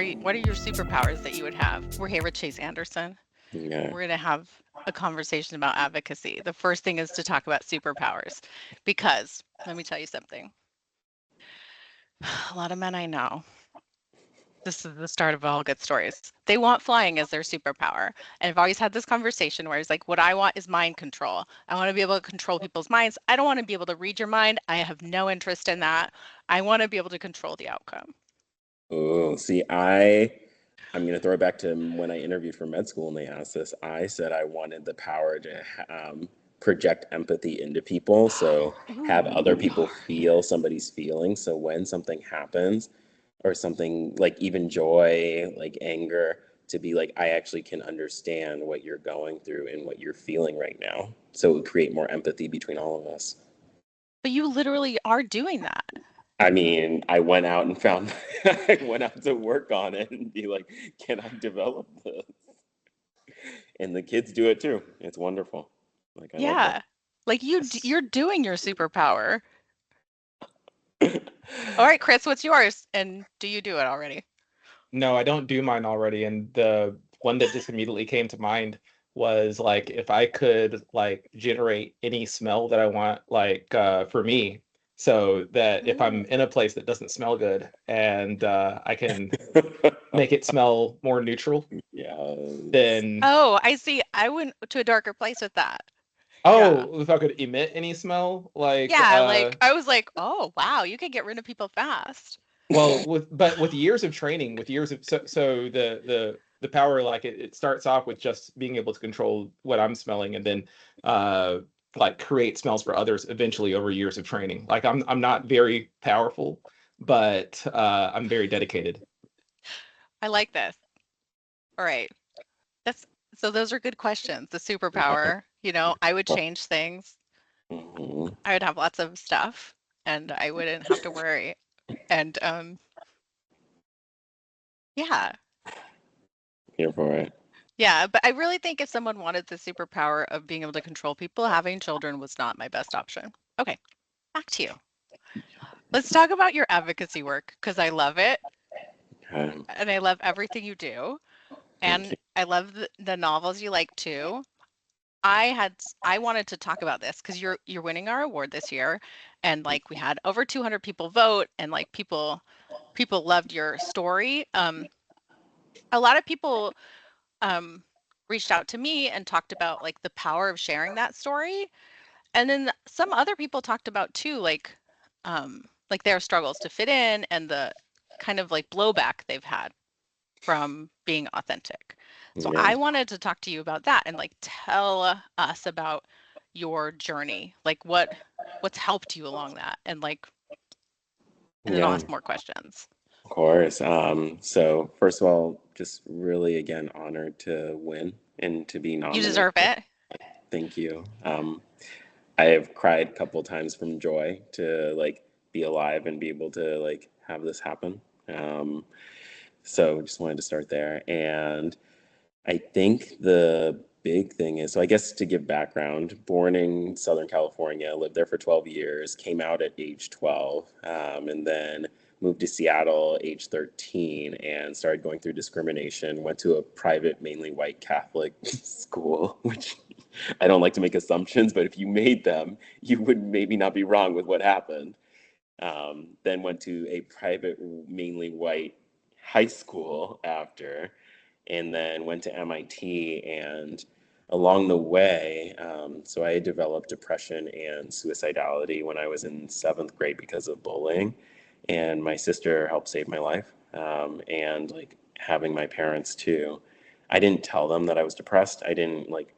what are your superpowers that you would have? We're here with Chase Anderson. Yeah. We're going to have a conversation about advocacy. The first thing is to talk about superpowers because let me tell you something. A lot of men I know, this is the start of all good stories. They want flying as their superpower. And I've always had this conversation where it's like, what I want is mind control. I want to be able to control people's minds. I don't want to be able to read your mind. I have no interest in that. I want to be able to control the outcome. Oh, see, I'm going to throw it back to when I interviewed for med school and they asked this. I said I wanted the power to project empathy into people. So have other Ooh. people feel somebody's feelings. So when something happens or something like even joy, like anger, to be like, I actually can understand what you're going through and what you're feeling right now. So it would create more empathy between all of us. But you literally are doing that. I mean, I went out and found, I went out to work on it and be like, can I develop this? And the kids do it too. It's wonderful. Like, I love Yeah. Like you're doing your superpower. All right, Chris, what's yours? And do you do it already? No, I don't do mine already. And the one that just immediately came to mind was like if I could like generate any smell that I want, like for me, so that if I'm in a place that doesn't smell good and I can make it smell more neutral, Yeah. then Oh, I see. I went to a darker place with that. Yeah. oh, if I could emit any smell, like Yeah, like I was like, "Oh, wow, you can get rid of people fast." well, with years of training, with years of so the power, like it starts off with just being able to control what I'm smelling, and then uh like create smells for others eventually over years of training. Like I'm not very powerful, but I'm very dedicated. I like this. All right. That's so those are good questions. The superpower, I would change things. Mhm. I would have lots of stuff and I wouldn't have to worry. And yeah. Here for it. Yeah, but I really think if someone wanted the superpower of being able to control people, having children was not my best option. Okay, back to you. Let's talk about your advocacy work because I love it Okay. and I love everything you do. Thank And you. I love the novels you like too. I wanted to talk about this because you're winning our award this year, and like we had over 200 people vote, and like people loved your story. A lot of people um, reached out to me and talked about like the power of sharing that story, and then some other people talked about too, like their struggles to fit in and the kind of like blowback they've had from being authentic. So Yeah. I wanted to talk to you about that and like tell us about your journey, like what's helped you along that and then I'll Yeah. ask more questions. Of course. So first of all, just really again honored to win and to be You nominated. deserve it. Thank you. I have cried a couple times from joy to like be alive and be able to like have this happen. Um, so just wanted to start there. And I think the big thing is, so I guess to give background, born in Southern California, lived there for 12 years, came out at age 12, and then moved to Seattle age 13 and started going through discrimination, went to a private, mainly white Catholic school, which I don't like to make assumptions, but if you made them, you would maybe not be wrong with what happened. Then went to a private, mainly white high school after, and then went to MIT. And along the way, so I had developed depression and suicidality when I was in seventh grade because of bullying. And my sister helped save my life. And like having my parents too. I didn't tell them that I was depressed. I didn't like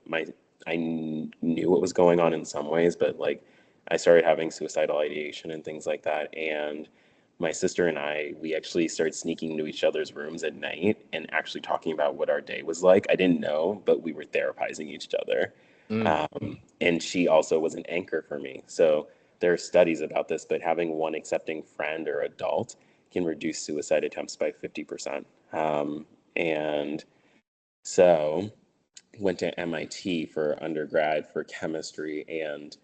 knew what was going on in some ways, but like I started having suicidal ideation and things like that. And my sister and I, we actually started sneaking into each other's rooms at night and actually talking about what our day was like. I didn't know, but we were therapizing each other. Mm. And she also was an anchor for me. So there are studies about this, but having one accepting friend or adult can reduce suicide attempts by 50%. And so went to MIT for undergrad for chemistry and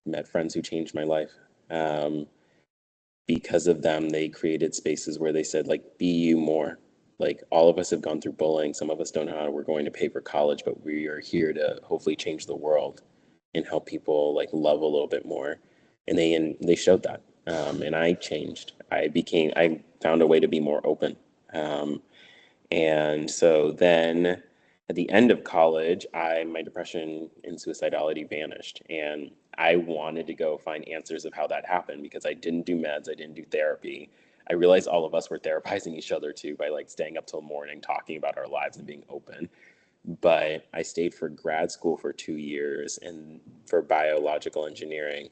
met friends who changed my life. Um, because of them, they created spaces where they said, like, be you more. Like, all of us have gone through bullying. Some of us don't know how we're going to pay for college, but we are here to hopefully change the world and help people like love a little bit more. And they showed that. And I changed. I found a way to be more open. Um, and so then at the end of college, my depression and suicidality vanished. And I wanted to go find answers of how that happened because I didn't do meds, I didn't do therapy. I realized all of us were therapizing each other too by like staying up till morning, talking about our lives and being open. But I stayed for grad school for 2 years and for biological engineering.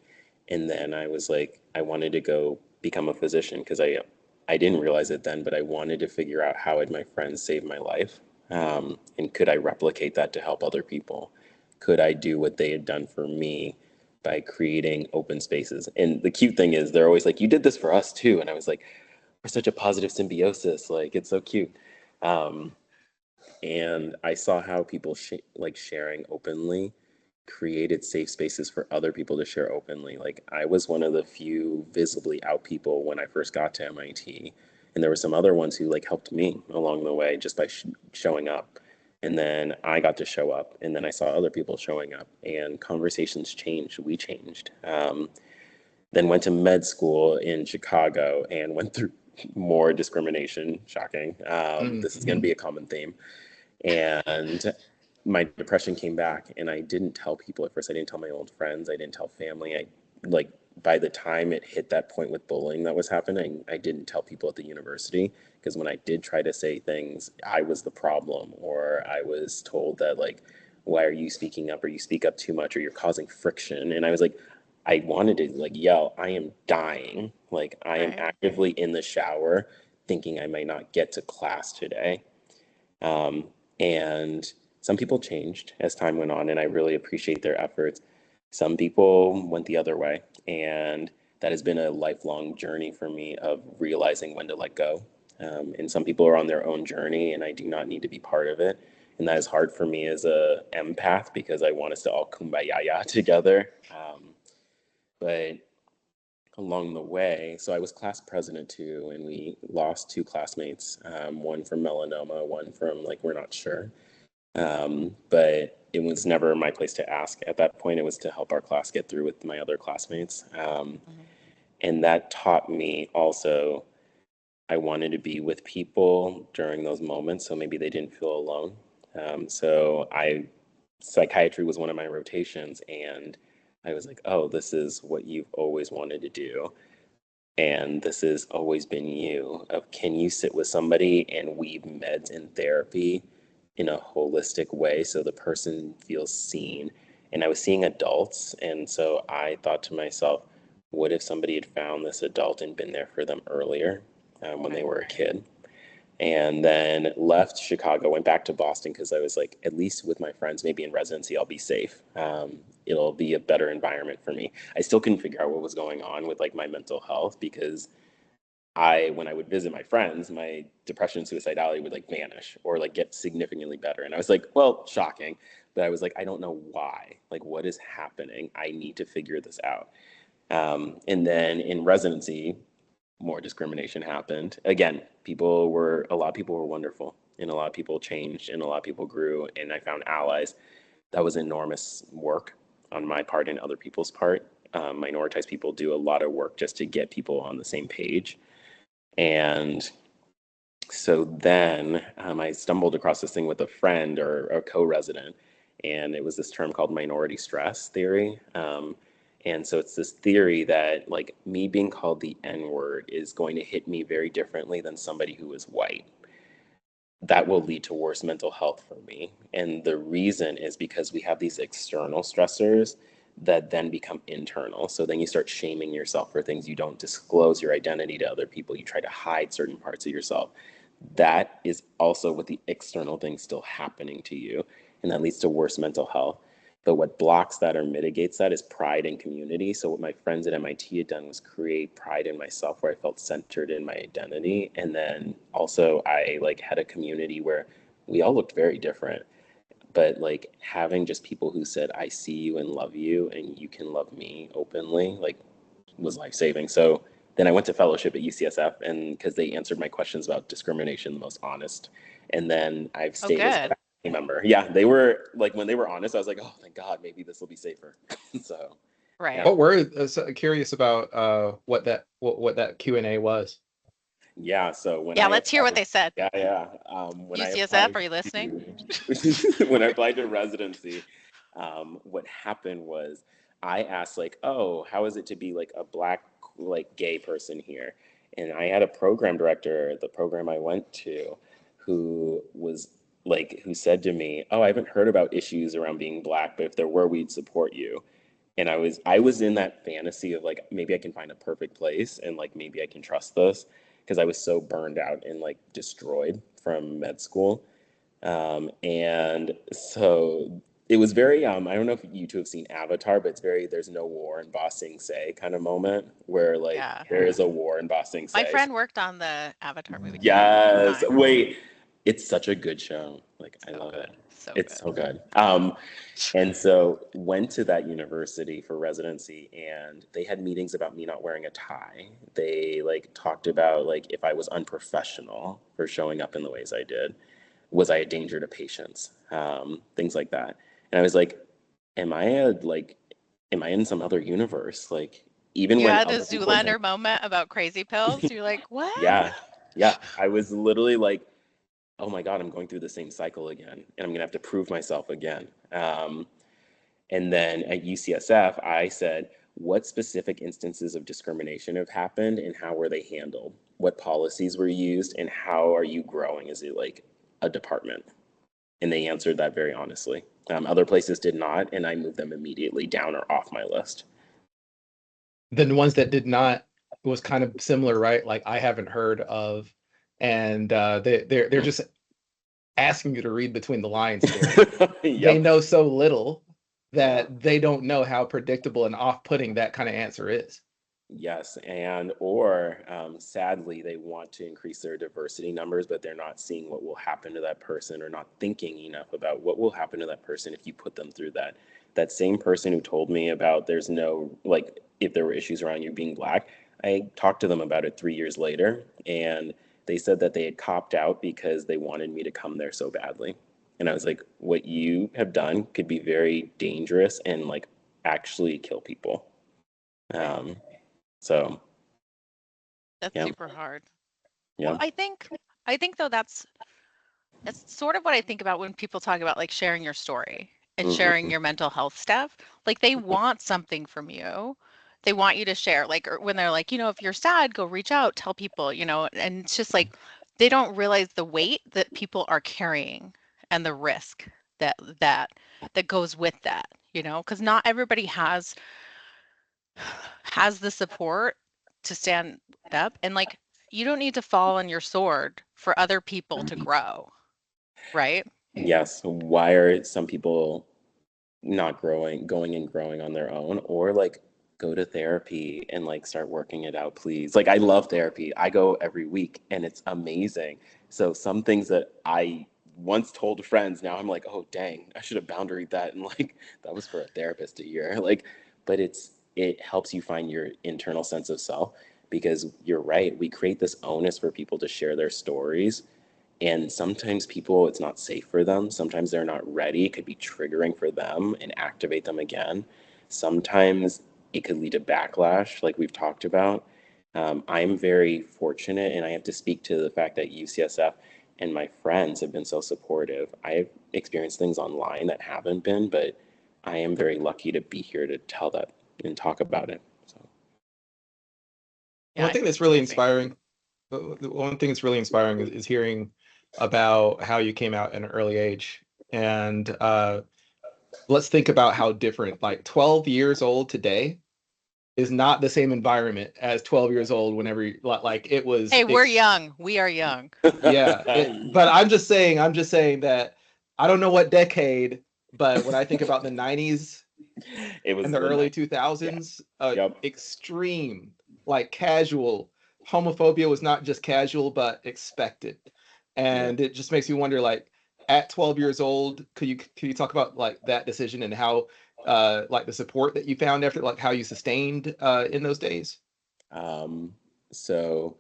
And then I was like, I wanted to go become a physician because I didn't realize it then, but I wanted to figure out how had my friends saved my life. And could I replicate that to help other people? Could I do what they had done for me by creating open spaces? And the cute thing is, they're always like, you did this for us too. And I was like, we're such a positive symbiosis. Like, it's so cute. Um, and I saw how people like sharing openly created safe spaces for other people to share openly. Like, I was one of the few visibly out people when I first got to MIT, and there were some other ones who like helped me along the way just by showing up. And then I got to show up, and then I saw other people showing up, and conversations changed. We changed. Then went to med school in Chicago and went through more discrimination. Shocking. This is going to be a common theme. And my depression came back, and I didn't tell people at first. I didn't tell my old friends. I didn't tell family. Like, by the time it hit that point with bullying that was happening, I didn't tell people at the university, because when I did try to say things, I was the problem, or I was told that like, why are you speaking up, or you speak up too much, or you're causing friction. And I was like, I wanted to like yell, I am dying. Like, I am Right. actively in the shower thinking I might not get to class today. Um, and some people changed as time went on, and I really appreciate their efforts. Some people went the other way, and that has been a lifelong journey for me of realizing when to let go. And some people are on their own journey, and I do not need to be part of it. And that is hard for me as a empath because I want us to all kumbaya together. But along the way, so I was class president too, and we lost two classmates, one from melanoma, one from like, we're not sure. But it was never my place to ask at that point. It was to help our class get through with my other classmates. Mhm. And that taught me also, I wanted to be with people during those moments so maybe they didn't feel alone. Psychiatry was one of my rotations, and I was like, oh, this is what you've always wanted to do. And this has always been you, of can you sit with somebody and weave meds and therapy in a holistic way so the person feels seen. And I was seeing adults, and so I thought to myself, what if somebody had found this adult and been there for them earlier, when they Right. were a kid? And then left Chicago, went back to Boston because I was like, at least with my friends, maybe in residency, I'll be safe. It'll be a better environment for me. I still couldn't figure out what was going on with like my mental health because when I would visit my friends, my depression and suicidality would like vanish or like get significantly better. And I was like, well, shocking. But I was like, I don't know why. Like, what is happening? I need to figure this out. And then in residency, more discrimination happened. Again, a lot of people were wonderful, and a lot of people changed, and a lot of people grew, and I found allies. That was enormous work on my part and other people's part. Minoritized people do a lot of work just to get people on the same page. And so then I stumbled across this thing with a friend or a co-resident, and it was this term called minority stress theory. And so it's this theory that like me being called the N-word is going to hit me very differently than somebody who is white. That will lead to worse mental health for me. And the reason is because we have these external stressors that then become internal. So then you start shaming yourself for things. You don't disclose your identity to other people. You try to hide certain parts of yourself. That is also with the external things still happening to you. And that leads to worse mental health. But what blocks that or mitigates that is pride and community. So what my friends at MIT had done was create pride in myself where I felt centered in my identity. And then also I like had a community where we all looked very different. But like having just people who said, I see you and love you and you can love me openly, like was life saving. So then I went to fellowship at UCSF, and because they answered my questions about discrimination the most honest. And then I've Oh, stayed as a good. faculty member. Yeah, they were like, when they were honest, I was like, oh, thank God, maybe this will be safer. So, yeah. Right. What were so curious about what that Q&A was? Yeah, so when Yeah, I let's hear what applied, they said. when I UCSF, applied are you listening? to, when I applied to residency, what happened was I asked like, oh, how is it to be like a Black, like gay person here? And I had a program director at the program I went to who was like, who said to me, oh, I haven't heard about issues around being Black, but if there were, we'd support you. And I was in that fantasy of like, maybe I can find a perfect place and like maybe I can trust this, because I was so burned out and like destroyed from med school. And so it was very I don't know if you two have seen Avatar, but it's very there's no war in Ba Sing Se kind of moment where like Yeah. there is a war in Ba Sing My Se. friend worked on the Avatar movie too at the Yes. time. Wait, it's such a good show. Like I So love it. good. So It's good. so good. And so went to that university for residency, and they had meetings about me not wearing a tie. They like talked about like if I was unprofessional for showing up in the ways I did, was I a danger to patients, things like that. And I was like, am I a like, am I in some other universe? Like even You when had a other people are saying, Zoolander moment about crazy pills. You're like, what? yeah, yeah, I was literally like, oh my God, I'm going through the same cycle again, and I'm gonna have to prove myself again. And then at UCSF, I said, what specific instances of discrimination have happened and how were they handled? What policies were used and how are you growing as like a department? And they answered that very honestly. Other places did not, and I moved them immediately down or off my list. The ones that did not was kind of similar, right? Like I haven't heard of, and they're just asking you to read between the lines here. They Yep. know so little that they don't know how predictable and off-putting that kind of answer is. Yes, and or sadly, they want to increase their diversity numbers, but they're not seeing what will happen to that person or not thinking enough about what will happen to that person if you put them through that. That same person who told me about there's no, like, if there were issues around you being Black, I talked to them about it 3 years later, and they said that they had copped out because they wanted me to come there so badly. And I was like, what you have done could be very dangerous and like actually kill people. Um, so That's yeah, super hard. Well, yeah. I think though that's sort of what I think about when people talk about like sharing your story and sharing Hmm. your mental health stuff. Like they want something from you. They want you to share. Like or when they're like, if you're sad, go reach out, tell people, and it's just like they don't realize the weight that people are carrying and the risk that that that goes with that, because not everybody has the support to stand up and like you don't need to fall on your sword for other people to grow, right? Yes. Why are some people not going and growing on their own, or like go to therapy and like start working it out, please? Like I love therapy. I go every week and it's amazing. So some things that I once told friends, now I'm like, oh dang, I should have boundaried that, and like that was for a therapist to hear. Like, but it helps you find your internal sense of self, because you're right, we create this onus for people to share their stories. And sometimes people, it's not safe for them. Sometimes they're not ready. It could be triggering for them and activate them again. Sometimes it could lead to backlash, like we've talked about. I'm very fortunate, and I have to speak to the fact that UCSF and my friends have been so supportive. I've experienced things online that haven't been, but I am very lucky to be here to tell that and talk about it. So, Yeah, One I thing think that's it's really amazing. inspiring, the one thing that's really inspiring is hearing about how you came out at an early age. And let's think about how different, like 12 years old today is not the same environment as 12 years old whenever like it was Hey, we're young. We are young. yeah, but I'm just saying that I don't know what decade, but when I think about the 90s it and was the the early night. Yeah. 2000s, Yep. extreme, like casual homophobia was not just casual but expected. Yeah. And it just makes me wonder, like at 12 years old, could you talk about like that decision and how like the support that you found after, like how you sustained in those days? So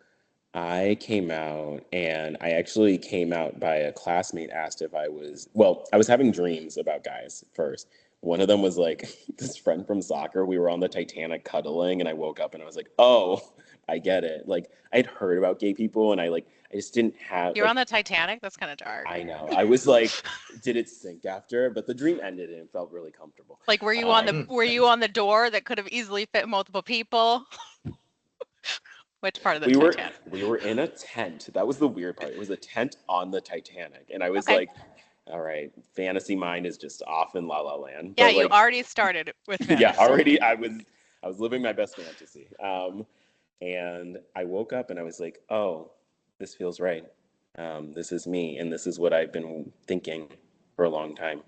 I came out, and I actually came out by a classmate asked if I was having dreams about guys first. One of them was like this friend from soccer. We were on the Titanic cuddling, and I woke up and I was like, oh, I get it. Like, I'd heard about gay people, and I just didn't have, You're on the Titanic? That's kind of dark. I know. I was like, did it sink after? But the dream ended and it felt really comfortable. Like, were you Um, on the door that could have easily fit multiple people? Which part of the we were Titanic? we were in a tent. That was the weird part. It was a tent on the Titanic, and I was Okay. like, all right, fantasy mind is just off in La La Land. Yeah, But you like, already started with yeah, fantasy. already I was living my best fantasy. And I woke up and I was like, oh, this feels right. This is me, and this is what I've been thinking for a long time.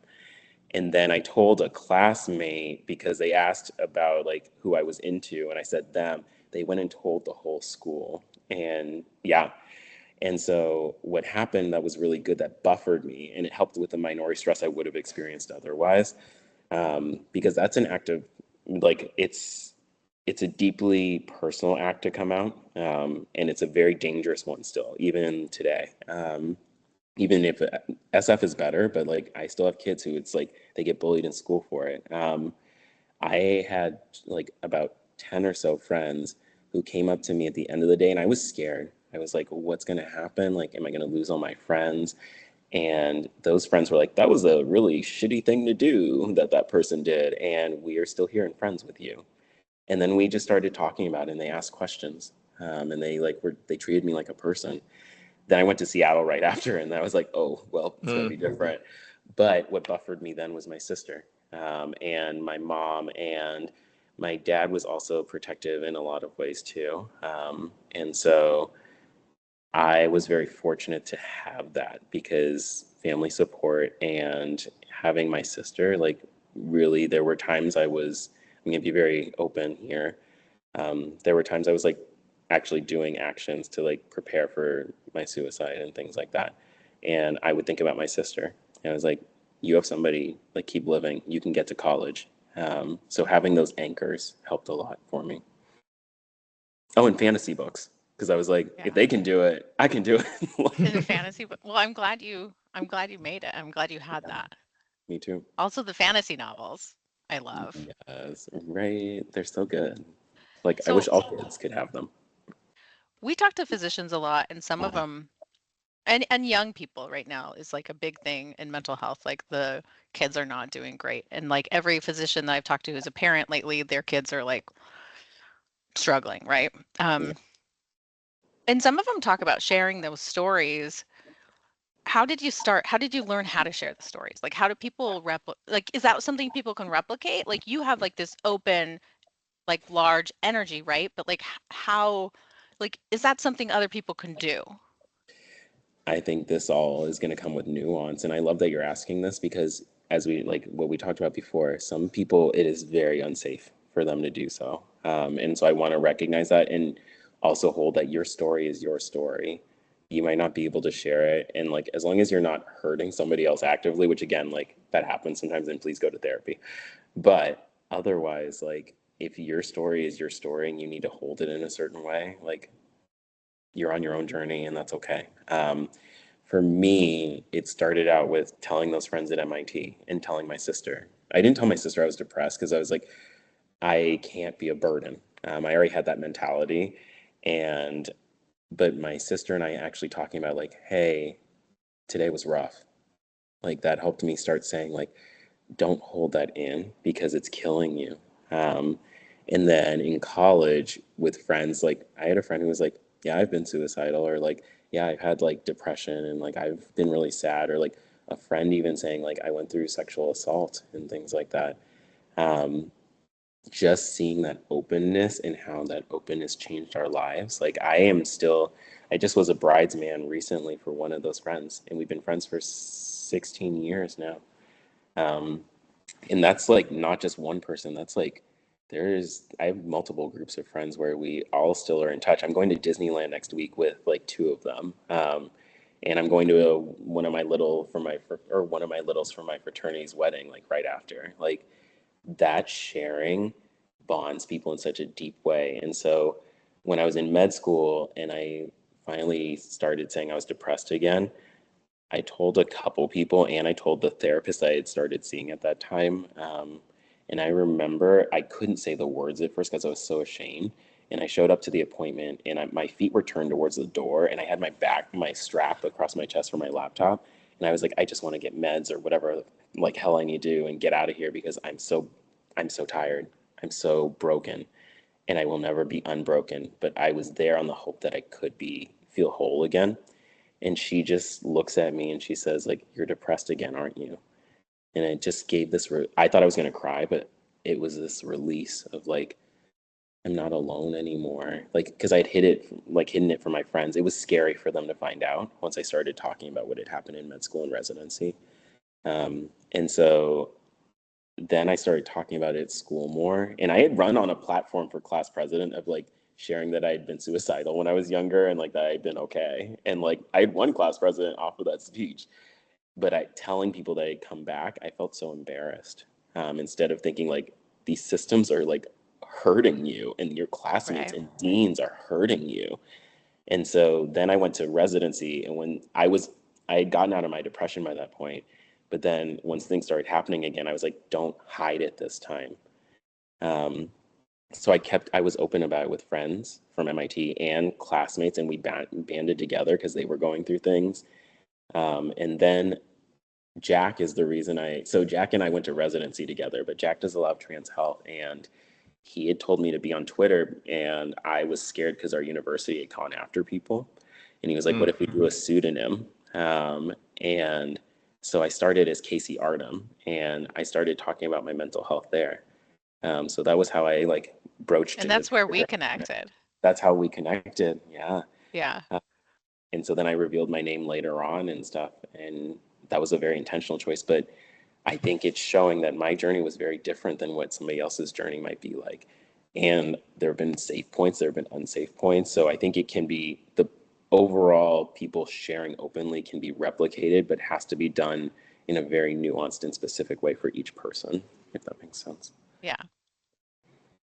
And then I told a classmate because they asked about like who I was into, and I said them. They went and told the whole school, and yeah. And so what happened that was really good that buffered me, and it helped with the minority stress I would have experienced otherwise, because that's an act of like it's a deeply personal act to come out, and it's a very dangerous one still, even today. Even if SF is better, but like I still have kids who it's like they get bullied in school for it. I had like about 10 or so friends who came up to me at the end of the day, and I was scared. I was like, what's going to happen? Like, am I going to lose all my friends? And those friends were like, that was a really shitty thing to do that person did. And we are still here and friends with you. And then we just started talking about it, and they asked questions. And they treated me like a person. Then I went to Seattle right after, and I was like, oh, well, it's going to be different. But what buffered me then was my sister, and my mom, and my dad was also protective in a lot of ways too. And so I was very fortunate to have that because family support and having my sister, like, really, there were times I'm going to be very open here. There were times I was like actually doing actions to like prepare for my suicide and things like that. And I would think about my sister. And I was like, you have somebody, like, keep living. You can get to college. So having those anchors helped a lot for me. Oh, and fantasy books. Because I was like, if Yeah. they can do it, I can do In it. fantasy, well, I'm glad you made it. I'm glad you had that. Me too. Also, the fantasy novels I love. Yes, right. They're so good. Like, I So wish all kids could have them. we talk to physicians a lot, and some of them, and young people right now is like a big thing in mental health. Like the kids are not doing great, and like every physician that I've talked to who's a parent lately, their kids are like struggling, right? Yeah. And some of them talk about sharing those stories. How did you start? How did you learn how to share the stories? Like, how do people like, is that something people can replicate? Like, you have like this open, like large energy, right? But like, how, like, is that something other people can do? I think this all is going to come with nuance. And I love that you're asking this because, as we like what we talked about before, some people it is very unsafe for them to do so. And so I want to recognize that and also hold that your story is your story. You might not be able to share it. And like, as long as you're not hurting somebody else actively, which again, like that happens sometimes, then please go to therapy. But otherwise, like, if your story is your story and you need to hold it in a certain way, like, you're on your own journey and that's okay. For me, it started out with telling those friends at MIT and telling my sister. I didn't tell my sister I was depressed because I was like, I can't be a burden. I already had that mentality. And, but my sister and I actually talking about, like, hey, today was rough. Like, that helped me start saying, like, don't hold that in because it's killing you. Um, and then in college with friends, like I had a friend who was like, yeah, I've been suicidal, or like, yeah, I've had like depression and like I've been really sad, or like a friend even saying like I went through sexual assault and things like that. Um, just seeing that openness and how that openness changed our lives. Like I just was a bridesman recently for one of those friends, and we've been friends for 16 years now. Um, and that's like not just one person. That's like I have multiple groups of friends where we all still are in touch. I'm going to Disneyland next week with like two of them. And I'm going to one of my littles for my fraternity's wedding, like right after. Like, that sharing bonds people in such a deep way. And so when I was in med school and I finally started saying I was depressed again, I told a couple people and I told the therapist I had started seeing at that time. And I remember I couldn't say the words at first because I was so ashamed. And I showed up to the appointment and my feet were turned towards the door and I had my strap across my chest for my laptop. And I was like, I just want to get meds or whatever like hell I need to do and get out of here because I'm so tired. I'm so broken and I will never be unbroken. But I was there on the hope that I could feel whole again. And she just looks at me and she says, like, you're depressed again, aren't you? And it just gave I thought I was going to cry, but it was this release of like, I'm not alone anymore. Like, because hidden it from my friends. It was scary for them to find out once I started talking about what had happened in med school and residency. And so then I started talking about it at school more. And I had run on a platform for class president of like sharing that I had been suicidal when I was younger and like that I'd been okay. And like I had won class president off of that speech. But telling people that I'd come back, I felt so embarrassed. Instead of thinking like these systems are like hurting you and your classmates Right. and deans are hurting you. And so then I went to residency, and I had gotten out of my depression by that point. But then once things started happening again, I was like, don't hide it this time. Um, so I was open about it with friends from MIT and classmates, and we banded together because they were going through things. And then Jack and I went to residency together, but Jack does a lot of trans health, and he had told me to be on Twitter, and I was scared because our university had gone after people. And he was like, what Mm. if we do a pseudonym? And so I started as Casey Artem, and I started talking about my mental health there. So that was how I like broached And it with that's where we Twitter. connected. That's how we connected. Yeah. Yeah. Uh, and so then I revealed my name later on and stuff. And that was a very intentional choice. But I think it's showing that my journey was very different than what somebody else's journey might be like. And there have been safe points, there have been unsafe points. So I think it can be the overall people sharing openly can be replicated, but has to be done in a very nuanced and specific way for each person, if that makes sense. Yeah.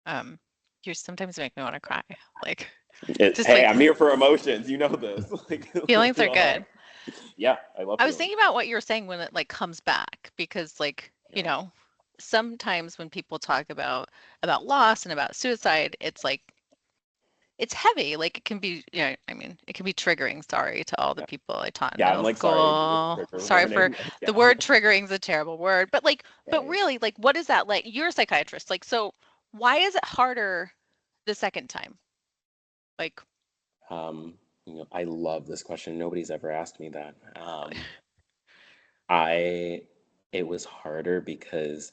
Um, you sometimes make me want to cry. Like, just Hey, like I'm here for emotions. You know this. Like, let's feelings do are all good. that. Yeah, I love I was feelings. thinking about what you were saying when it like comes back because like, Yeah. sometimes when people talk about loss and about suicide, it's like it's heavy. Like it can be, I mean, it can be triggering. Sorry to all the Yeah. people I taught in Yeah, I'm middle like, sorry, school. trigger Sorry for warning. Like, the yeah. word triggering is a terrible word, but like, but Okay. really, like, what is that like? You're a psychiatrist, like, so why is it harder the second time? Like, Um, I love this question. Nobody's ever asked me that. I It was harder because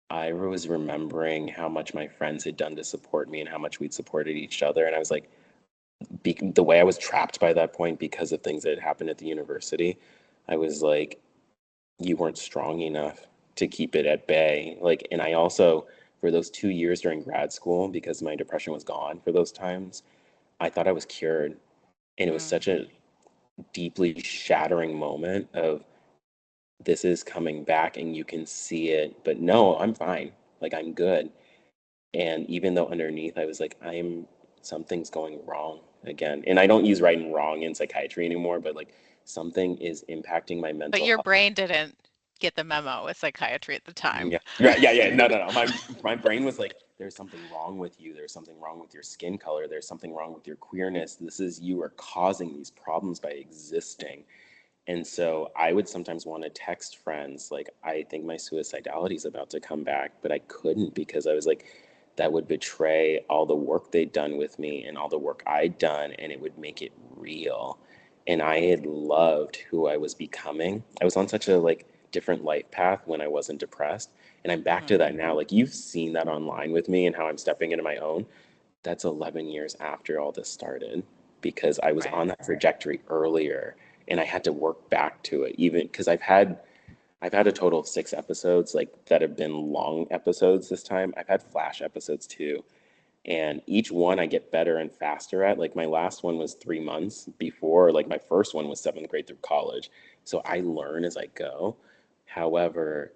I was remembering how much my friends had done to support me and how much we'd supported each other. And I was like, the way I was trapped by that point because of things that had happened at the university, I was like, you weren't strong enough to keep it at bay. Like, and I also, for those 2 years during grad school, because my depression was gone for those times, I thought I was cured. And it was mm, such a deeply shattering moment of this is coming back and you can see it, but no, I'm fine. Like, I'm good. And even though underneath I was like, something's going wrong again. And I don't use right and wrong in psychiatry anymore, but like something is impacting my but mental your health. brain didn't get the memo with psychiatry at the time. Yeah, right. Yeah, yeah. No, no, no. My brain was like, there's something wrong with you. There's something wrong with your skin color. There's something wrong with your queerness. You are causing these problems by existing. And so I would sometimes want to text friends, like, I think my suicidality is about to come back, but I couldn't because I was like, that would betray all the work they'd done with me and all the work I'd done, and it would make it real. And I had loved who I was becoming. I was on such a like different life path when I wasn't depressed. And I'm back to Hmm. that now. Like you've seen that online with me and how I'm stepping into my own. That's 11 years after all this started because I was Right. on that trajectory earlier and I had to work back to it even because I've had a total of 6 episodes like that have been long episodes this time. I've had flash episodes too. And each one I get better and faster at. Like my last one was 3 months before, like my first one was seventh grade through college. So I learn as I go. However,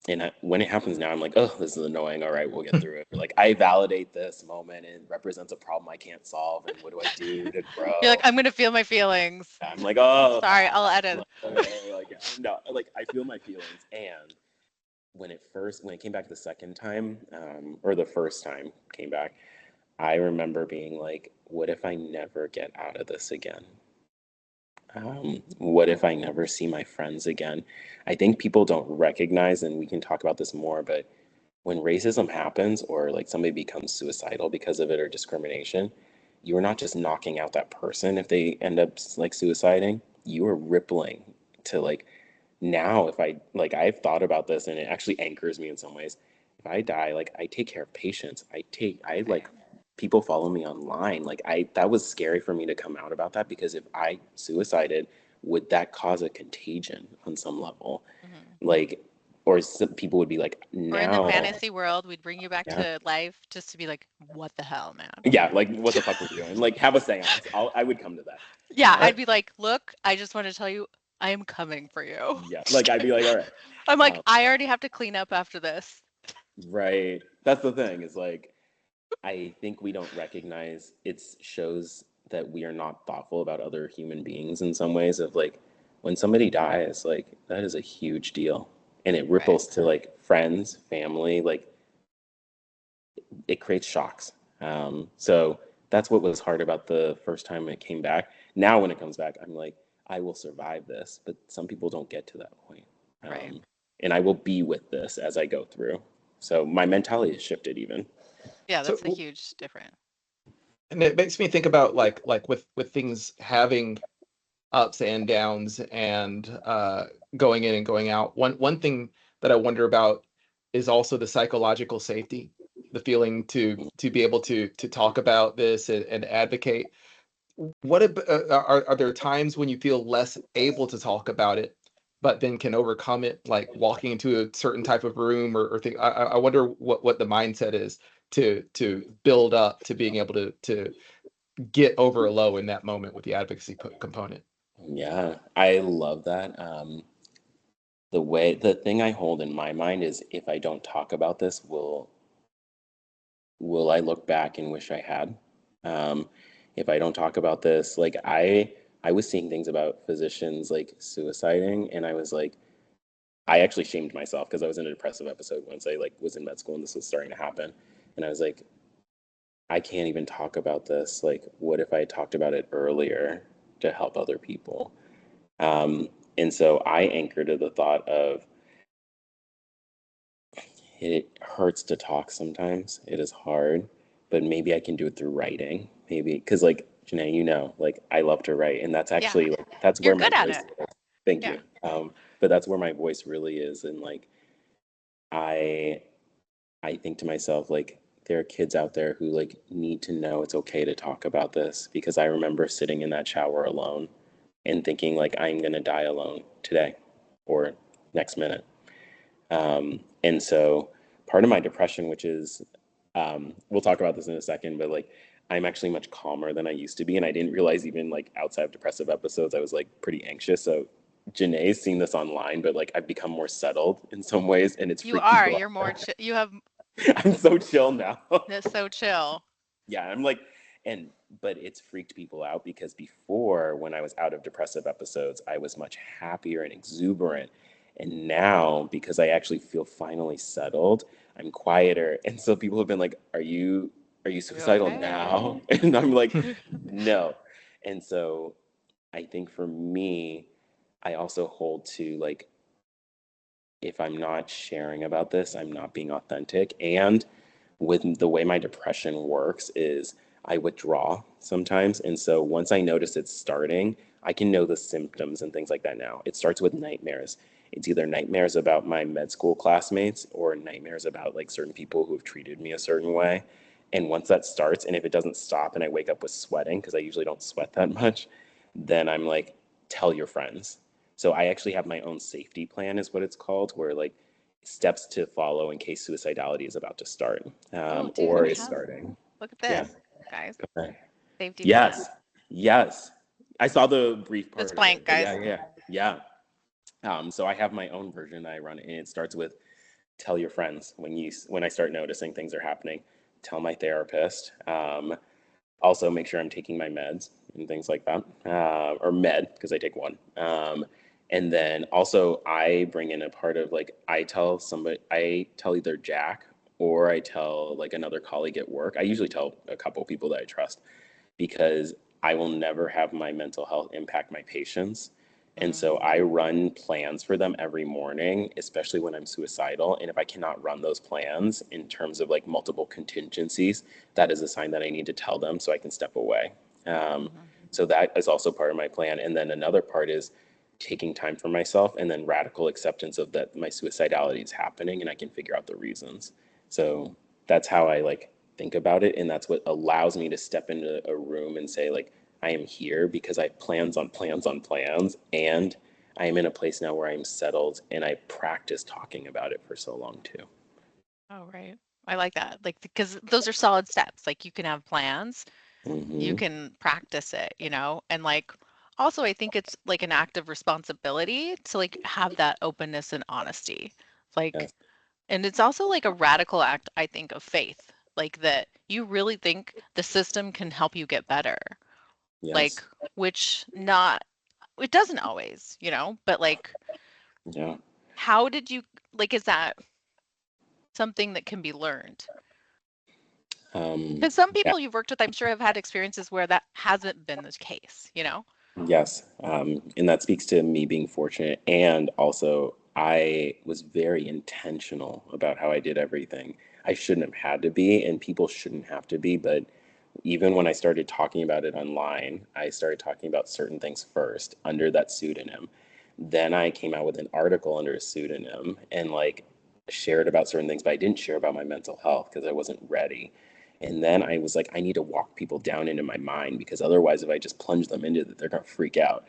And when it happens now, I'm like, oh, this is annoying. All right, we'll get through it. Like, I validate this moment. It represents a problem I can't solve. And what do I do to grow? You're like, I'm gonna feel my feelings. I'm like, oh, Sorry, I'll edit. like, no, like I feel my feelings. And when it came back the second time, or the first time came back, I remember being like, what if I never get out of this again? What if I never see my friends again? I think people don't recognize, and we can talk about this more, but when racism happens or like somebody becomes suicidal because of it or discrimination, you are not just knocking out that person if they end up like suiciding, you are rippling to like now if I like I've thought about this and it actually anchors me in some ways. If I die, like I take care of patients. I like people follow me online. Like that was scary for me to come out about that because if I suicided, would that cause a contagion on some level? Mm-hmm. Like or some people would be like Or in the now fantasy world, we'd bring you back yeah. to life just to be like, what the hell, man? Yeah, like what the fuck were you doing? Like have a seance. I would come to that. Yeah, I'd be like, look, I just want to tell you, I am coming for you. Yeah, like I'd be like, all right. I'm like, I already have to clean up after this. Right. That's the thing. Is like I think we don't recognize it shows that we are not thoughtful about other human beings in some ways of like when somebody dies, like that is a huge deal. And it ripples to like friends, family, like it creates shocks. So that's what was hard about the first time it came back. Now when it comes back, I'm like, I will survive this, but some people don't get to that point. Right. And I will be with this as I go through. So my mentality has shifted even. Yeah, that's So, a huge difference. and it makes me think about like with things having ups and downs and going in and going out. One thing that I wonder about is also the psychological safety, the feeling to be able to talk about this and advocate. Are there times when you feel less able to talk about it, but then can overcome it, like walking into a certain type of room or thing? I wonder what the mindset is to build up to being able to get over a low in that moment with the advocacy component. Yeah, I love that. The thing I hold in my mind is if I don't talk about this, will I look back and wish I had? Um, if I don't talk about this, like I was seeing things about physicians like suiciding, and I was like, I actually shamed myself because I was in a depressive episode once I like was in med school and this was starting to happen, and I was like, I can't even talk about this. Like, what if I talked about it earlier to help other people? Um, and so I anchored to the thought of it hurts to talk sometimes. It is hard, but maybe I can do it through writing. Maybe because like Janae, like I love to write, and that's Yeah, actually like that's you're where my good at voice it. is. Thank Yeah. you. But that's where my voice really is, and like I I think to myself like there are kids out there who like need to know it's okay to talk about this because I remember sitting in that shower alone and thinking like I'm gonna die alone today or next minute. And so part of my depression, which is, we'll talk about this in a second, but like I'm actually much calmer than I used to be. And I didn't realize even like outside of depressive episodes, I was like pretty anxious. So Janae's seen this online, but like I've become more settled in some ways and it's You freaked are. people You're more out. you have I'm so chill now. this so chill. Yeah, I'm like, and but it's freaked people out because before, when I was out of depressive episodes, I was much happier and exuberant. And now, because I actually feel finally settled, I'm quieter. And so people have been like, are you Are you suicidal okay? now? And I'm like, no. And so I think for me, I also hold to like, if I'm not sharing about this, I'm not being authentic. And with the way my depression works is I withdraw sometimes. And so once I notice it's starting, I can know the symptoms and things like that now. It starts with nightmares. It's either nightmares about my med school classmates or nightmares about like certain people who have treated me a certain way. And once that starts, and if it doesn't stop and I wake up with sweating, because I usually don't sweat that much, then I'm like, tell your friends. So I actually have my own safety plan, is what it's called, where like steps to follow in case suicidality is about to start Oh, dude, or we is have starting. look at Yeah. this, guys. Okay. Safety plan. Yes. Yes. I saw the brief It's part of blank, it, but guys. yeah. So I have my own version I run, and it starts with tell your friends when I start noticing things are happening. Tell my therapist. Also, make sure I'm taking my meds and things like that, or med because I take one. And then also, I bring in a part of like I tell either Jack or I tell like another colleague at work. I usually tell a couple people that I trust because I will never have my mental health impact my patients. And so Mm. I run plans for them every morning, especially when I'm suicidal. And if I cannot run those plans in terms of like multiple contingencies, that is a sign that I need to tell them so I can step away. Um, Mm-hmm. so that is also part of my plan. And then another part is taking time for myself and then radical acceptance of that my suicidality is happening and I can figure out the reasons. So that's how I like think about it. And that's what allows me to step into a room and say, like, I am here because I have plans on plans on plans. And I am in a place now where I'm settled and I practice talking about it for so long too. Oh, right. I like that. Like, because those are solid steps. Like, you can have plans, you Mm-hmm. can practice it, and like, also, I think it's like an act of responsibility to like have that openness and honesty. Like, Yes. and it's also like a radical act, I think, of faith, like that you really think the system can help you get better. Like, Yes. which not, it doesn't always, but like, Yeah. how did you, like, is that something that can be learned? Um, Because some yeah. people you've worked with, I'm sure, have had experiences where that hasn't been the case. Yes. And that speaks to me being fortunate. And also, I was very intentional about how I did everything. I shouldn't have had to be, and people shouldn't have to be. But even when I started talking about it online, I started talking about certain things first under that pseudonym. Then I came out with an article under a pseudonym and like shared about certain things, but I didn't share about my mental health because I wasn't ready. And then I was like, I need to walk people down into my mind because otherwise, if I just plunge them into it, they're going to freak out.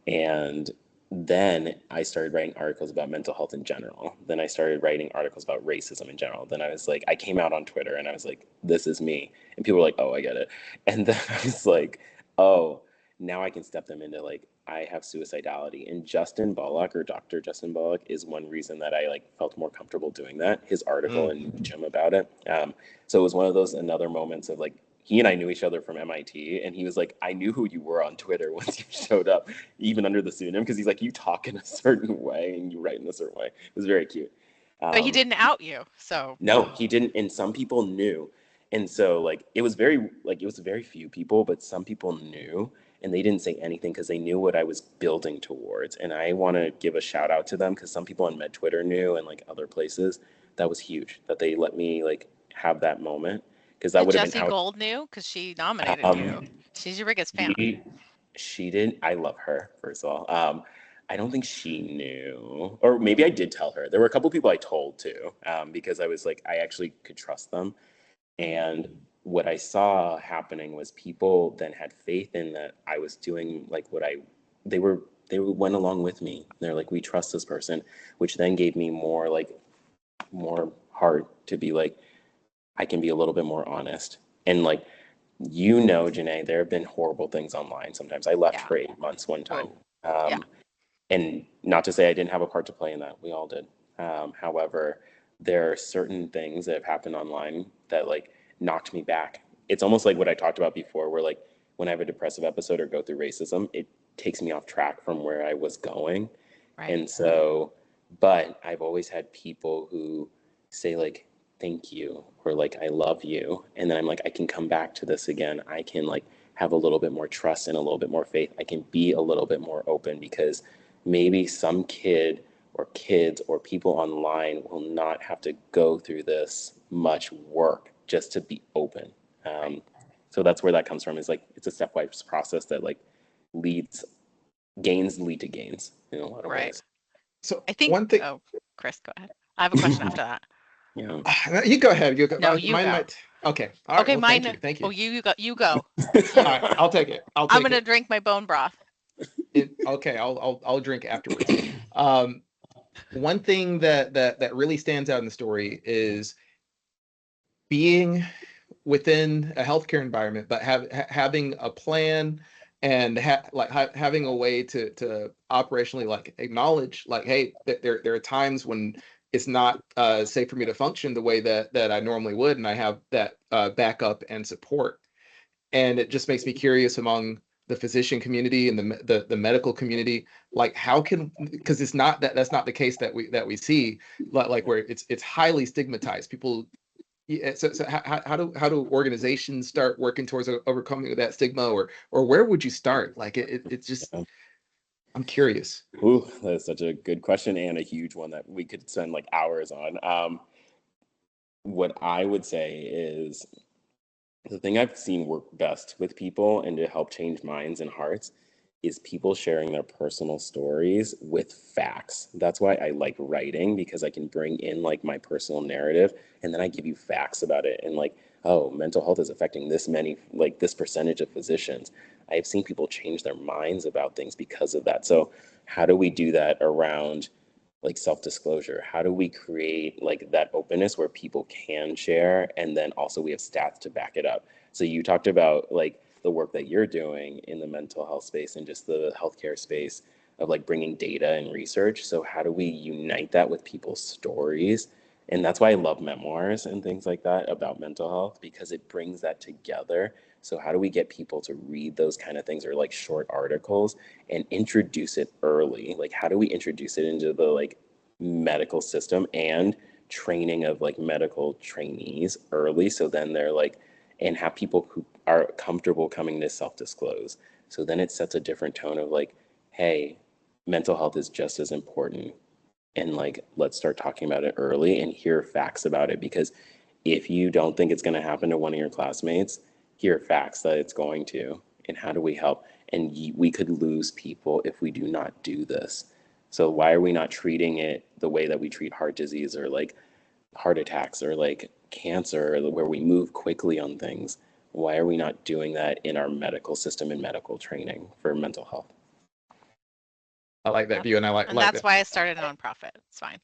And then I started writing articles about mental health in general. Then I started writing articles about racism in general. Then I was like, I came out on Twitter and I was like, this is me. And people were like, oh, I get it. And then I was like, oh, now I can step them into like, I have suicidality. And Justin Bullock or Dr. Justin Bullock is one reason that I like felt more comfortable doing that. His article Mm. in Jim about it. So it was one of those another moments of like, he and I knew each other from MIT, and he was like, I knew who you were on Twitter once you showed up, even under the pseudonym, because he's like, you talk in a certain way and you write in a certain way. It was very cute. But he Um, didn't out you, so no, he didn't, and some people knew, and so like it was very few people, but some people knew, and they didn't say anything because they knew what I was building towards, and I want to give a shout out to them because some people on Med Twitter knew, and like other places, that was huge that they let me like have that moment because that did would have been Jessie how. Gold knew? Because she nominated you. Um, She's your biggest fan. she she didn't. I love her, first of all. I don't think she knew, or maybe I did tell her. There were a couple people I told too, because I was like, I actually could trust them. Mhm. And what I saw happening was people then had faith in that I was doing like they were, they went along with me. They're like, we trust this person, which then gave me more heart to be like, I can be a little bit more honest. And like, Janae, there have been horrible things online sometimes. I left Yeah. for 8 months one time. Whoa. Yeah. Um, and not to say I didn't have a part to play in that. We all did. However, there are certain things that have happened online that like knocked me back. It's almost like what I talked about before, where like when I have a depressive episode or go through racism, it takes me off track from where I was going. Right. And so, but I've always had people who say like, thank you, or like, I love you. And then I'm like, I can come back to this again. I can like have a little bit more trust and a little bit more faith. I can be a little bit more open because maybe some kid or kids or people online will not have to go through this much work just to be open. Right. Um, so that's where that comes from, is like, it's a stepwise process that like leads, gains lead to gains in a lot of Right. ways. So I think, one thing, oh, Chris, go ahead. I have a question after that. Yeah. you go ahead. You go. No, you Mine go. might. Okay. All right. Okay, Well, thank mine. you. Thank Oh, you. you go. You go. All You. right. I'll take it. I'll I'm take gonna it. drink my bone broth. Okay. I'll drink afterwards. Um, One thing that really stands out in the story is being within a healthcare environment, but having a plan and having a way to operationally like acknowledge like, hey, there are times when it's not safe for me to function the way that I normally would, and I have that backup and support. And it just makes me curious among the physician community and the medical community, like how can, because it's not that's not the case that we see, like where it's highly stigmatized. People, yeah, so how do organizations start working towards overcoming that stigma, or where would you start? Like it's just, I'm curious. Ooh, that's such a good question and a huge one that we could spend like hours on. What I would say is the thing I've seen work best with people and to help change minds and hearts is people sharing their personal stories with facts. That's why I like writing, because I can bring in like my personal narrative and then I give you facts about it. And like, oh, mental health is affecting this many, like this percentage of physicians. I've seen people change their minds about things because of that. So, how do we do that around like self-disclosure? How do we create like that openness where people can share, and then also we have stats to back it up? So you talked about like the work that you're doing in the mental health space and just the healthcare space of like bringing data and research. So how do we unite that with people's stories? And that's why I love memoirs and things like that about mental health, because it brings that together. So how do we get people to read those kind of things, or like short articles, and introduce it early? Like how do we introduce it into the like medical system and training of like medical trainees early, so then they're like, and have people who are comfortable coming to self-disclose. So then it sets a different tone of like, hey, mental health is just as important, and like let's start talking about it early and hear facts about it. Because if you don't think it's going to happen to one of your classmates, hear facts that it's going to. And how do we help? And we could lose people if we do not do this. So why are we not treating it the way that we treat heart disease or like heart attacks or like cancer, where we move quickly on things? Why are we not doing that in our medical system and medical training for mental health? I like that view, and I And like that's that. why I started a nonprofit. It's fine.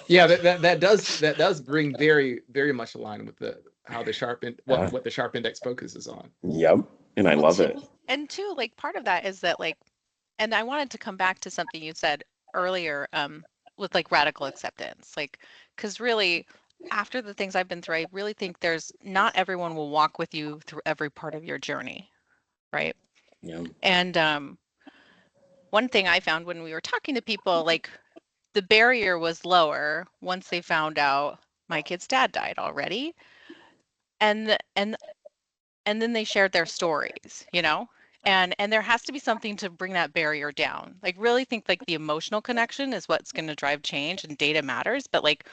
Yeah, that does bring very much aligned with the how the sharp in, Yeah. what the sharp index focuses on. Yep. And I Well, love it. and two, like part of that is that like, and I wanted to come back to something you said earlier, with like radical acceptance, like, because really, after the things I've been through, I really think there's not everyone will walk with you through every part of your journey, right? Yeah. And one thing I found when we were talking to people, like the barrier was lower once they found out my kid's dad died already, and and then they shared their stories, you know. And there has to be something to bring that barrier down. Like really think like the emotional connection is what's going to drive change, and data matters, but like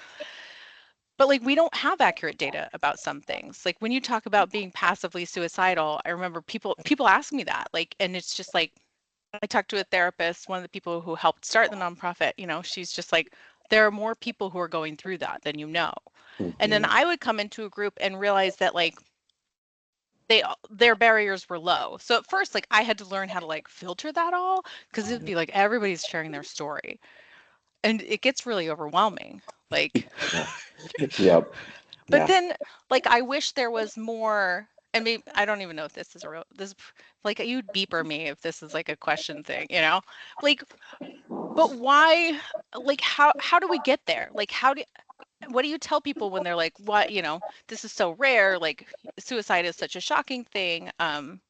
we don't have accurate data about some things. Like when you talk about being passively suicidal, I remember people ask me that, like, and it's just like I talked to a therapist, one of the people who helped start the nonprofit, you know, she's just like, there are more people who are going through that than you know. And then Mm-hmm. I would come into a group and realize that like their barriers were low. So at first, like I had to learn how to like filter that all, because it'd be like everybody's sharing their story. And it gets really overwhelming. Like, Yeah. Yep. but Yeah. then like I wish there was more. And maybe I don't even know if this is a real this like you'd beeper me if this is like a question thing, you know? Like, but why, like how do we get there? Like how do what do you tell people when they're like, what, you know, this is so rare, like suicide is such a shocking thing. And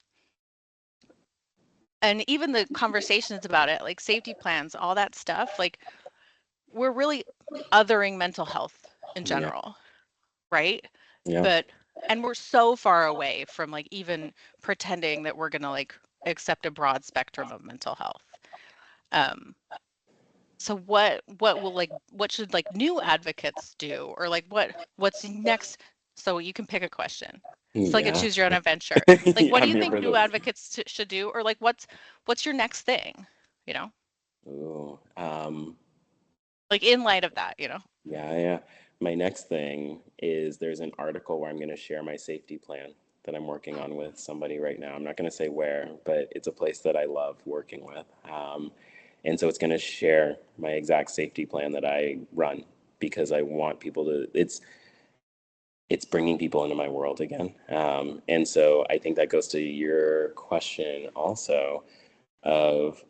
even the conversations about it, like safety plans, all that stuff, like we're really othering mental health in Yeah. general, right? Yeah. But and we're so far away from like even pretending that we're going to like accept a broad spectrum of mental health. Um so what will like what should like new advocates do, or like what's next? So you can pick a question. It's like a Yeah. choose your own adventure. Like what do I'm you here think for new this. advocates should do, or like what's your next thing, you know? Ooh, Like in light of that, you know? yeah, yeah. My next thing is there's an article where I'm going to share my safety plan that I'm working on with somebody right now. I'm not going to say where, but it's a place that I love working with. And so it's going to share my exact safety plan that I run, because I want people to, it's bringing people into my world again. And so I think that goes to your question also of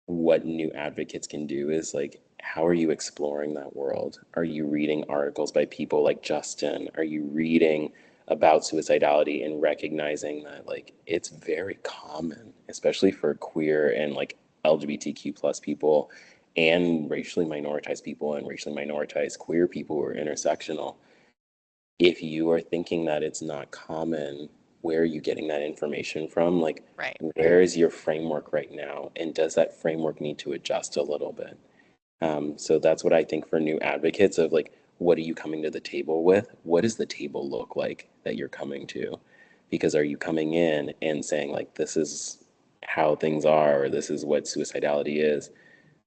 what new advocates can do, is like how are you exploring that world? Are you reading articles by people like Justin? Are you reading about suicidality and recognizing that like it's very common, especially for queer and like LGBTQ plus people and racially minoritized people and racially minoritized queer people who are intersectional? If you are thinking that it's not common, where are you getting that information from? Like, Right. where is your framework right now? And does that framework need to adjust a little bit? So that's what I think for new advocates of like, what are you coming to the table with? What does the table look like that you're coming to? Because are you coming in and saying like, this is how things are, or this is what suicidality is?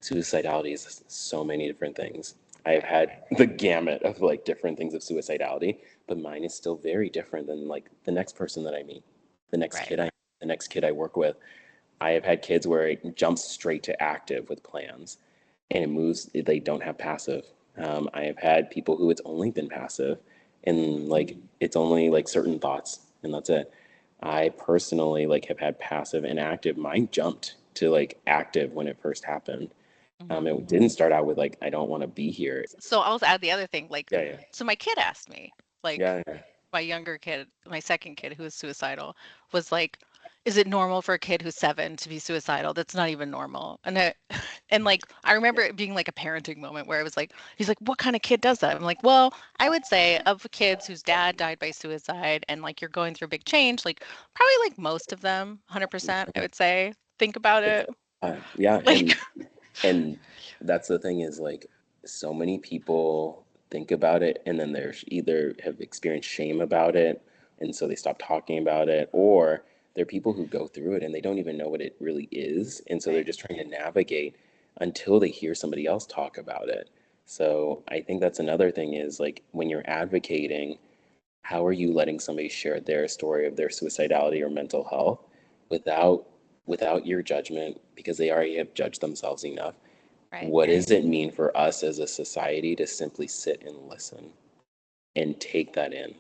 Suicidality is so many different things. I've had the gamut of like different things of suicidality, but mine is still very different than like the next person that I meet, Right. the next kid I work with. I have had kids where it jumps straight to active with plans and it moves, they don't have passive. I have had people who it's only been passive and like it's only like certain thoughts and that's it. I personally like have had passive and active. Mine jumped to like active when it first happened. It didn't start out with like, I don't want to be here. So I'll add the other thing, like, Yeah, yeah, so my kid asked me, like, yeah, yeah. my younger kid, my second kid who was suicidal, was like, is it normal for a kid who's 7 to be suicidal? That's not even normal. And and like I remember it being like a parenting moment where I was like, he's like, what kind of kid does that? I'm like, well, I would say of kids whose dad died by suicide and like you're going through a big change, like probably like most of them, 100%, I would say, think about It's, it. yeah, Like, and that's the thing is like so many people think about it and then they're either have experienced shame about it and so they stop talking about it, or there are people who go through it and they don't even know what it really is, and so they're right, just trying to navigate until they hear somebody else talk about it. So I think that's another thing is like when you're advocating, how are you letting somebody share their story of their suicidality or mental health without your judgment, because they already have judged themselves enough? right, What does it mean for us as a society to simply sit and listen and take that in?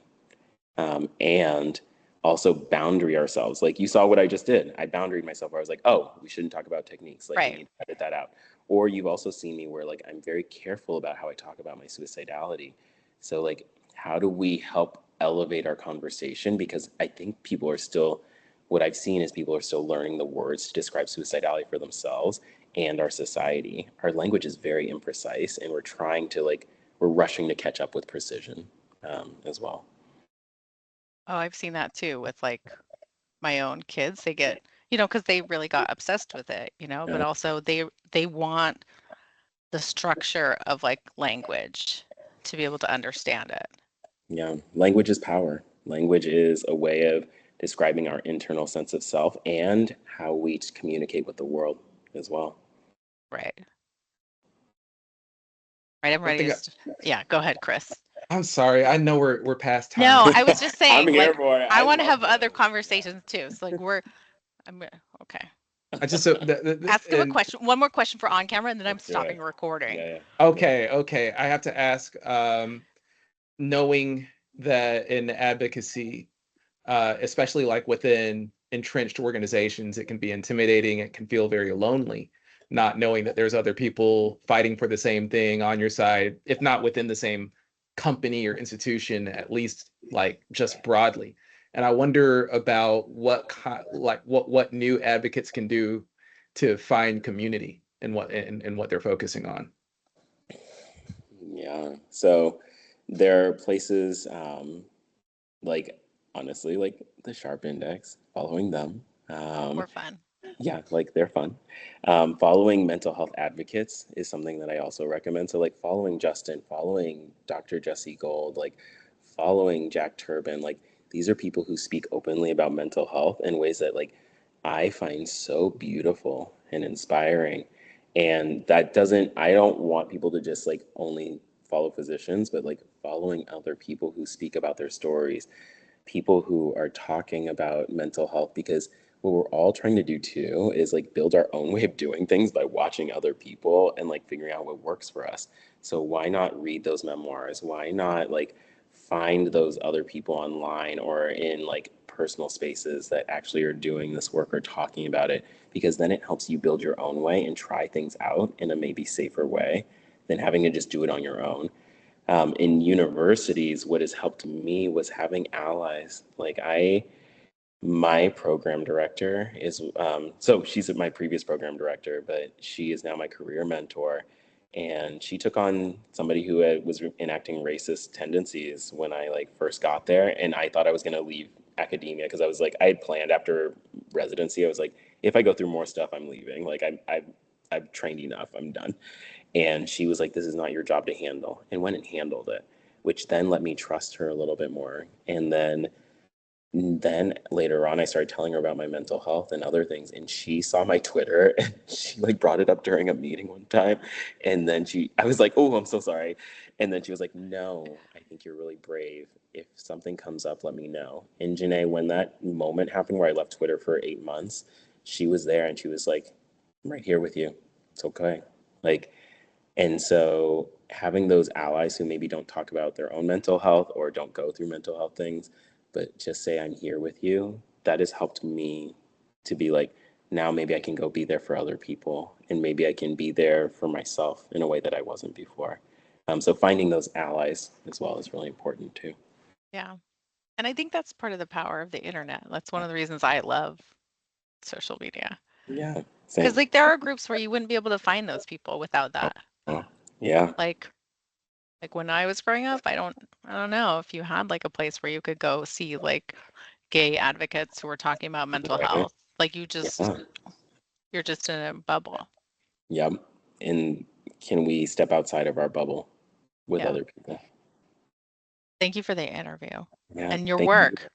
And also boundary ourselves. Like you saw what I just did. I boundaried myself where I was like, oh, we shouldn't talk about techniques. Like we right. need to edit that out. Or you've also seen me where like I'm very careful about how I talk about my suicidality. So like how do we help elevate our conversation? Because I think people are still, what I've seen is people are still learning the words to describe suicidality for themselves and our society. Our language is very imprecise and we're trying to like, we're rushing to catch up with precision as well. Oh, I've seen that too with like my own kids. They get, because they really got obsessed with it, but Uh, also they want the structure of like language to be able to understand it. Yeah, language is power. Language is a way of describing our internal sense of self and how we communicate with the world as well. Right. Right. I'm One ready thing to, yeah, go ahead, Chris. I'm sorry, I know we're past No, time. I was just I'm saying, here like, for it. I I want to love have other this. conversations too. So like I'm okay. I just so Ask him a and question, one more question for on camera, and then I'm Let's do stopping it. recording. Yeah, okay, I have to ask, knowing that in advocacy, especially like within entrenched organizations, it can be intimidating. It can feel very lonely, not knowing that there's other people fighting for the same thing on your side, if not within the same company or institution, at least like just broadly. And I wonder about what new advocates can do to find community and what they're focusing on. yeah. So there are places like honestly, like the Sharp Index, following them. Oh, Um, we're fun. yeah, like they're fun. Following mental health advocates is something that I also recommend. So like following Justin, following Dr. Jesse Gold, like following Jack Turbin, like these are people who speak openly about mental health in ways that like I find so beautiful and inspiring. And that doesn't, I don't want people to just like only follow physicians, but like following other people who speak about their stories, people who are talking about mental health, because what we're all trying to do too is like build our own way of doing things by watching other people and like figuring out what works for us. So why not read those memoirs? Why not like find those other people online or in like personal spaces that actually are doing this work or talking about it? Because then it helps you build your own way and try things out in a maybe safer way. than having to just do it on your own. In universities, what has helped me was having allies. My program director is, so she's my previous program director, but she is now my career mentor. And she took on somebody who was enacting racist tendencies when I like first got there. And I thought I was going to leave academia because I was like, I had planned after residency. I was like, if I go through more stuff, I'm leaving. Like I've trained enough. I'm done. And she was like, this is not your job to handle, and went and handled it, which then let me trust her a little bit more. And then later on, I started telling her about my mental health and other things, and she saw my Twitter and she like brought it up during a meeting one time. And then I was like, oh, I'm so sorry. And then she was like, no, I think you're really brave. If something comes up, let me know. And Janae, when that moment happened where I left Twitter for 8 months, she was there and she was like, I'm right here with you. It's okay. Like, and so having those allies who maybe don't talk about their own mental health or don't go through mental health things, but just say, I'm here with you, that has helped me to be like, now maybe I can go be there for other people, and maybe I can be there for myself in a way that I wasn't before. So finding those allies as well is really important too. Yeah. And I think that's part of the power of the internet. That's one of the reasons I love social media. Yeah, Because same. like there are groups where you wouldn't be able to find those people without that. Oh, yeah, Like when I was growing up, I don't know if you had like a place where you could go see like gay advocates who were talking about mental right. health. Like Yeah, you're just in a bubble. yep. And can we step outside of our bubble with Yeah. other people? Thank you for the interview Yeah, and your thank you. work.